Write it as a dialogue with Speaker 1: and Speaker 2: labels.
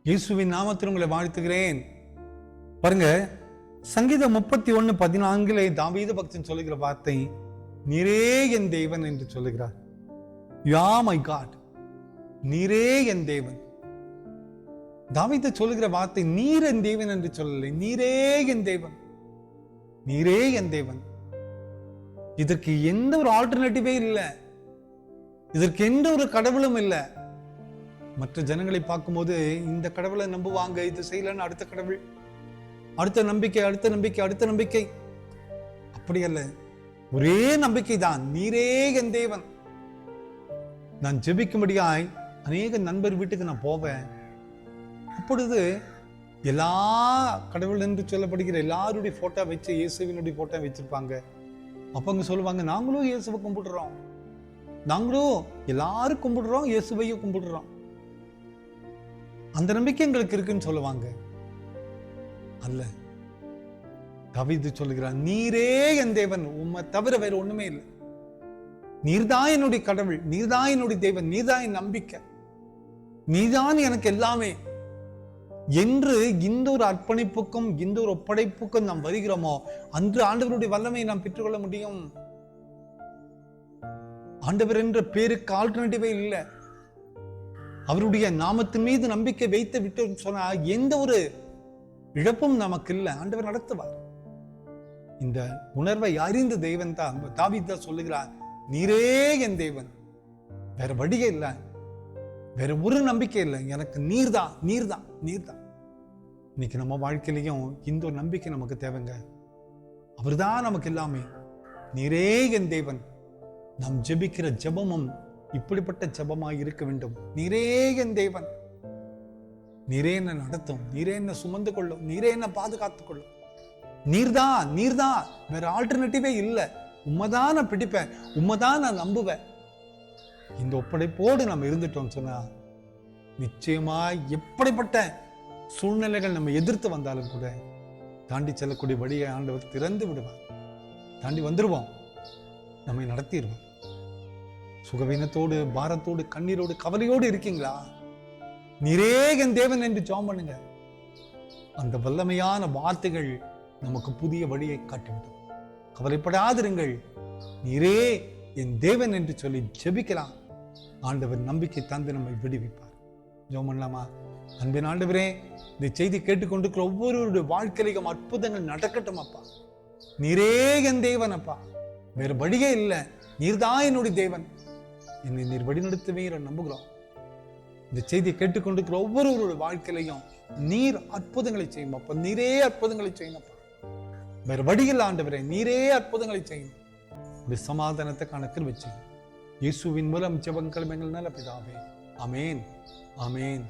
Speaker 1: இயேசுவின் நாமத்தில் உங்களை வாழ்த்துகிறேன். பாருங்க, சங்கீதம் 31:14 தாவீது பக்தன் சொல்லுகிற வார்த்தை, நீரே என் தேவன் என்று சொல்லுகிறார். யா மை காட், நீரே என் தேவன். தாவீது சொல்லுகிற வார்த்தை நீர் என் தேவன் என்று சொல்லலை, நீரே என் தேவன், நீரே என் தேவன். இதற்கு எந்த ஒரு ஆல்டர்னேட்டிவே இல்லை, இதற்கு எந்த ஒரு கடவுளும் இல்லை. மற்ற ஜனங்களை பார்க்கும்போது இந்த கடவுளை நம்புவாங்க, இது செய்யலன்னு அடுத்த கடவுள், அடுத்த நம்பிக்கை, அடுத்த நம்பிக்கை, அடுத்த நம்பிக்கை. அப்படி அல்ல, ஒரே நம்பிக்கை தான், நீரே என் தேவன். நான் ஜெபிக்கும்படியாய் அநேக நண்பர் வீட்டுக்கு நான் போவேன். அப்பொழுது எல்லா கடவுள் என்று சொல்லப்படுகிற எல்லாருடைய போட்டோ வச்சு, இயேசுவினுடைய போட்டோ வச்சிருப்பாங்க. அப்ப அங்க சொல்லுவாங்க, நாங்களும் இயேசுவை கும்பிடுறோம், நாங்களும் எல்லாரும் கும்பிடுறோம், இயேசுவையும் கும்பிடுறோம், அந்த நம்பிக்கை எங்களுக்கு இருக்குன்னு சொல்லுவாங்க. அல்ல, தாவீது சொல்லுகிறார், நீரே என் தேவன், உம்மை தவிர வேற ஒண்ணுமே இல்லை. நீர்தான் என்னுடைய கடவுள், நீர்தான் என்னுடைய தேவன், நீர்தான் என் நம்பிக்கை, நீதான் எனக்கு எல்லாமே என்று இந்த ஒரு அர்ப்பணிப்புக்கும் இந்த ஒரு ஒப்படைப்புக்கும் நாம் வருகிறோமோ, அன்று ஆண்டவருடைய வல்லமையை நாம் பெற்றுக்கொள்ள முடியும். ஆண்டவர் என்ற பேருக்கு ஆல்டர்னேட்டிவே இல்லை. அவருடைய நாமத்தின் மீது நம்பிக்கை வைத்து விட்டு சொன்னா எந்த ஒரு இழப்பும் நமக்கு இல்லை, ஆண்டவர் நடத்துவார். இந்த உணர்வை அறிந்த தேவன் தான் தாவீது தான் சொல்லுகிறார், நீரே என் தேவன், வேற வழியே இல்லை, வேற ஒரு நம்பிக்கை இல்லை, எனக்கு நீர்தான், நீர்தான், நீர்தான். இன்னைக்கு நம்ம வாழ்க்கையிலையும் இந்த ஒரு நம்பிக்கை நமக்கு தேவைங்க. அவர்தான் நமக்கு எல்லாமே, நீரே என் தேவன். நாம் ஜெபிக்கிற ஜெபமும் இப்படிப்பட்ட ஜெபமாய் இருக்க வேண்டும். நீரே என் தேவன், நீரே என்ன நடத்தும், நீரே என்ன சுமந்து கொள்ளும், நீரே என்ன பாதுகாத்துக் கொள்ளும், நீர்தான், நீர்தான், வேற ஆல்டர்னேட்டிவே இல்லை, உண்மைதான் நான் பிடிப்பேன், உண்மைதான் நான் நம்புவேன். இந்த ஒப்படைப்போடு நம்ம இருந்துட்டோம் சொன்னா நிச்சயமா எப்படிப்பட்ட சூழ்நிலைகள் நம்ம எதிர்த்து வந்தாலும் கூட தாண்டி செல்லக்கூடிய வழியை ஆண்டவர் திறந்து விடுவார். தாண்டி வந்துருவோம், நம்மை நடத்திடுவோம். சுகவீனத்தோடு, பாரத்தோடு, கண்ணீரோடு, கவலையோடு இருக்கீங்களா? நீரே என் தேவன் என்று ஜெபம் பண்ணுங்க. அந்த வல்லமையான வார்த்தைகள் நமக்கு புதிய வழியை காட்டிவிடும். கவலைப்படாதிருங்கள், நீரே என் தேவன் என்று சொல்லி ஜெபிக்கலாம். ஆண்டவர் நம்பிக்கை தந்து நம்மை விடுவிப்பார். ஜெபம் பண்ணலாமா? அன்பின் ஆண்டவரே, இந்த செய்தி கேட்டுக்கொண்டிருக்கிற ஒவ்வொருவருடைய வாழ்க்கையிலும் அற்புதங்கள் நடக்கட்டும் அப்பா. நீரே என் தேவன் அப்பா, வேற வழியே இல்லை, நீர்தான் என்னுடைய தேவன், என்னை நீர் வழிநடத்துவீர் நம்புகிறோம். இந்த செய்தியை கேட்டுக்கொண்டிருக்கிற ஒவ்வொருவருடைய வாழ்க்கையிலையும் நீர் அற்புதங்களை செய்யும் அப்பா, நீரே அற்புதங்களை செய்யணும் அப்பா, வேற வழியில் ஆண்டவரே, நீரே அற்புதங்களை செய்யணும். ஒரு சமாதானத்தை கணக்கில் வச்சு இயேசுவின் மூலம் ஜெபங்கள் எங்கள் நல்ல பிதாவே, ஆமேன், ஆமேன்.